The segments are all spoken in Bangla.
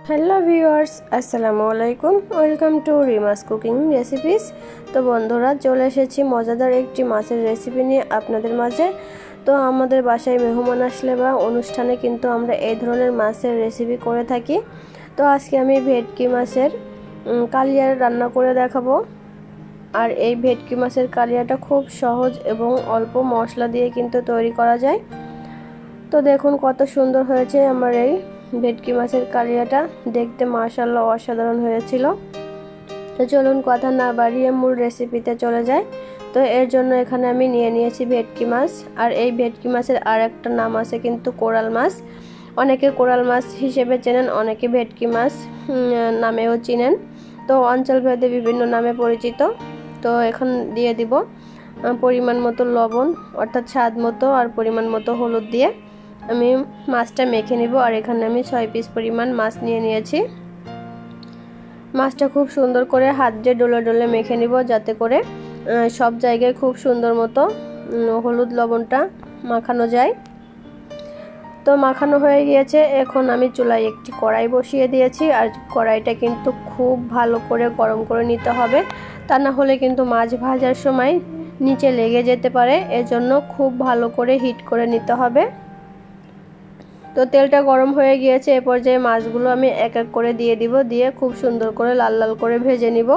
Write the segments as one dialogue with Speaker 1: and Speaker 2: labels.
Speaker 1: হ্যালো ভিউয়ার্স, আসসালামু আলাইকুম। Welcome to রিমাস cooking recipes. তো বন্ধুরা, চলে এসেছি মজাদার একটি মাছের রেসিপি নিয়ে আপনাদের মাঝে। তো আমাদের বাসায় মেহমান আসলে বা অনুষ্ঠানে কিন্তু আমরা এই ধরনের মাছের রেসিপি করে থাকি। তো আজকে আমি ভেটকি মাছের কালিয়া রান্না করে দেখাবো। আর এই ভেটকি মাছের কালিয়াটা খুব সহজ এবং অল্প মশলা দিয়ে কিন্তু তৈরি করা যায়। তো দেখুন কত সুন্দর হয়েছে আমার এই ভেটকি মাছের কালিয়াটা, দেখতে মাশাআল্লাহ অসাধারণ হয়েছিল। তো চলুন কথা না বাড়িয়ে মূল রেসিপিতে চলে যায়। তো এর জন্য এখানে আমি নিয়ে নিয়েছি ভেটকি মাছ। আর এই ভেটকি মাছের আর একটা নাম আছে কিন্তু কোরাল মাছ। অনেকে কোরাল মাছ হিসেবে চেনেন, অনেকে ভেটকি মাছ নামেও চিনেন। তো অঞ্চলভেদে বিভিন্ন নামে পরিচিত। তো এখন দিয়ে দিব পরিমাণ মতো লবণ, অর্থাৎ স্বাদ মতো, আর পরিমাণ মতো হলুদ দিয়ে আমি মাছটা মেখে নিব। আর এখানে আমি 6 পিস পরিমাণ মাছ নিয়ে নিয়েছি। মাছটা খুব সুন্দর করে হাত দিয়ে ডলে ডলে মেখে নিব, যাতে করে সব জায়গায় খুব সুন্দর মতো হলুদ লবণটা মাখানো যায়। তো মাখানো হয়ে গিয়েছে। এখন আমি চুলায় একটি কড়াই বসিয়ে দিয়েছি। আর কড়াইটা কিন্তু খুব ভালো করে গরম করে নিতে হবে, তা না হলে কিন্তু মাছ ভাজার সময় নিচে লেগে যেতে পারে। এজন্য খুব ভালো করে হিট করে নিতে হবে। তো তেলটা গরম হয়ে গিয়েছে। এ পর্যায়ে মাছগুলো আমি এক এক করে দিয়ে দিব, দিয়ে খুব সুন্দর করে লাল লাল করে ভেজে নিব।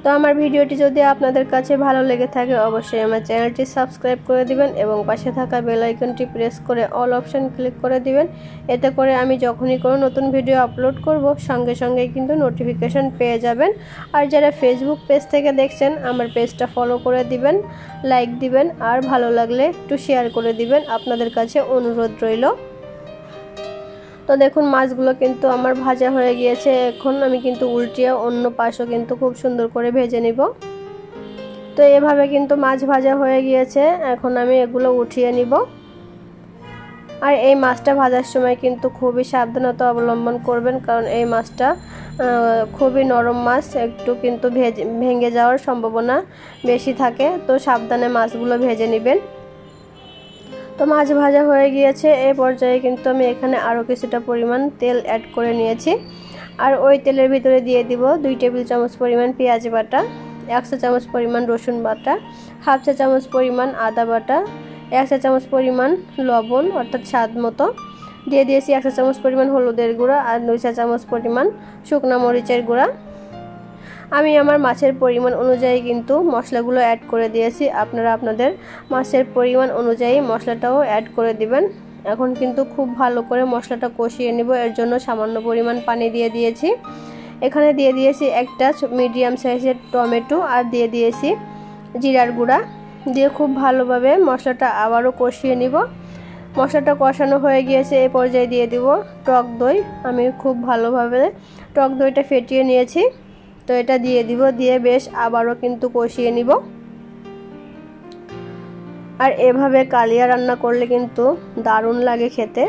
Speaker 1: তো আমার ভিডিওটি যদি আপনাদের কাছে ভালো লেগে থাকে, অবশ্যই আমার চ্যানেলটি সাবস্ক্রাইব করে দিবেন এবং পাশে থাকা বেল আইকনটি প্রেস করে অল অপশন ক্লিক করে দিবেন। এতে করে আমি যখনই কোনো নতুন ভিডিও আপলোড করব, সঙ্গে সঙ্গেই কিন্তু নোটিফিকেশন পেয়ে যাবেন। আর যারা ফেসবুক পেজ থেকে দেখছেন, আমার পেজটা ফলো করে দিবেন, লাইক দিবেন, আর ভালো লাগলে একটু শেয়ার করে দিবেন। আপনাদের কাছে অনুরোধ রইল। তো দেখুন মাছগুলো কিন্তু আমার ভাজা হয়ে গিয়েছে। এখন আমি কিন্তু উল্টিয়ে অন্য পাশও কিন্তু খুব সুন্দর করে ভেজে নিব। তো এভাবে কিন্তু মাছ ভাজা হয়ে গিয়েছে। এখন আমি এগুলো উঠিয়ে নিব। আর এই মাছটা ভাজার সময় কিন্তু খুবই সাবধানতা অবলম্বন করবেন, কারণ এই মাছটা খুবই নরম মাছ, একটু কিন্তু ভেঙে যাওয়ার সম্ভাবনা বেশি থাকে। তো সাবধানে মাছগুলো ভেজে নেবেন। তো মাছ ভাজা হয়ে গিয়েছে। এই পর্যায়ে কিন্তু আমি এখানে আরও কিছুটা পরিমাণ তেল অ্যাড করে নিয়েছি। আর ওই তেলের ভিতরে দিয়ে দিব 2 টেবিল চামচ পরিমাণ পেঁয়াজ বাটা, 1 চা চামচ পরিমাণ রসুন বাটা, 1/2 চা চামচ পরিমাণ আদা বাটা, 1 চা চামচ পরিমাণ লবণ অর্থাৎ স্বাদ মতো, দিয়ে দিয়েছি 1 চা চামচ পরিমাণ হলুদের গুঁড়া, আর 2 চা চামচ পরিমাণ শুকনা মরিচের গুঁড়া। আমি আমার মাছের পরিমাণ অনুযায়ী কিন্তু মশলাগুলো অ্যাড করে দিয়েছি। আপনারা আপনাদের মাছের পরিমাণ অনুযায়ী মশলাটাও অ্যাড করে দিবেন। এখন কিন্তু খুব ভালো করে মশলাটা কষিয়ে নেব। এর জন্য সামান্য পরিমাণ পানি দিয়ে দিয়েছি। এখানে দিয়ে দিয়েছি একটা মিডিয়াম সাইজের টমেটো, আর দিয়ে দিয়েছি জিরার গুঁড়া, দিয়ে খুব ভালোভাবে মশলাটা আবারও কষিয়ে নিব। মশলাটা কষানো হয়ে গিয়েছে। এই পর্যায়ে দিয়ে দিব টক দই। আমি খুব ভালোভাবে টক দইটা ফেটিয়ে নিয়েছি। তো এটা দিয়ে দিব, দিয়ে বেশ আবারও কিন্তু কষিয়ে নিব। আর এভাবে কালিয়া রান্না করলে কিন্তু দারুণ লাগে খেতে।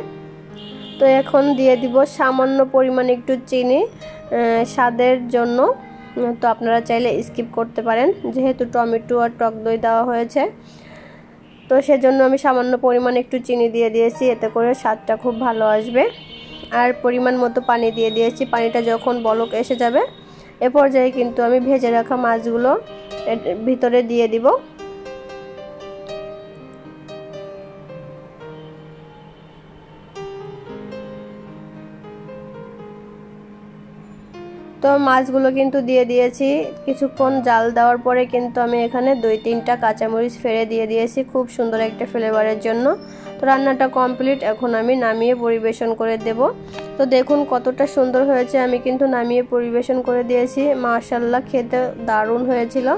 Speaker 1: তো এখন দিয়ে দিব সামান্য পরিমাণ একটু চিনি স্বাদের জন্য। তো আপনারা চাইলে স্কিপ করতে পারেন, যেহেতু টমেটো আর টক দই দেওয়া হয়েছে। তো সেজন্য আমি সামান্য পরিমাণ একটু চিনি দিয়ে দিয়েছি, এতে করে স্বাদটা খুব ভালো আসবে। আর পরিমাণ মতো পানি দিয়ে দিয়েছি। পানিটা যখন বলক এসে যাবে, এ পর্যায়ে কিন্তু আমি ভেজে রাখা মাছগুলো ভিতরে দিয়ে দিব। তো মাছগুলো কিন্তু দিয়ে দিয়েছি। কিছুক্ষণ জাল দেওয়ার পরে কিন্তু আমি এখানে 2-3টা কাঁচামরিচ ফেলে দিয়ে দিয়েছি, খুব সুন্দর একটা ফ্লেভারের জন্য। তো রান্নাটা কমপ্লিট। এখন আমি নামিয়ে পরিবেশন করে দেব। তো দেখুন কতটা সুন্দর হয়েছে। আমি কিন্তু নামিয়ে পরিবেশন করে দিয়েছি। মাশাআল্লাহ, খেতে দারুণ হয়েছিল।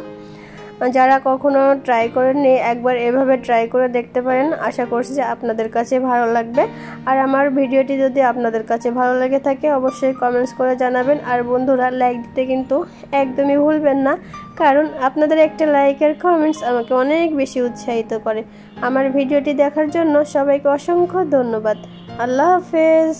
Speaker 1: যারা কখনো ট্রাই করেননি, একবার এভাবে ট্রাই করে দেখতে পারেন। আশা করছি যে আপনাদের কাছে ভালো লাগবে। আর আমার ভিডিওটি যদি আপনাদের কাছে ভালো লেগে থাকে, অবশ্যই কমেন্টস করে জানাবেন। আর বন্ধুরা, লাইক দিতে কিন্তু একদমই ভুলবেন না, কারণ আপনাদের একটা লাইকের কমেন্টস আমাকে অনেক বেশি উৎসাহিত করে। আমার ভিডিওটি দেখার জন্য সবাইকে অসংখ্য ধন্যবাদ। আল্লাহ হাফেজ।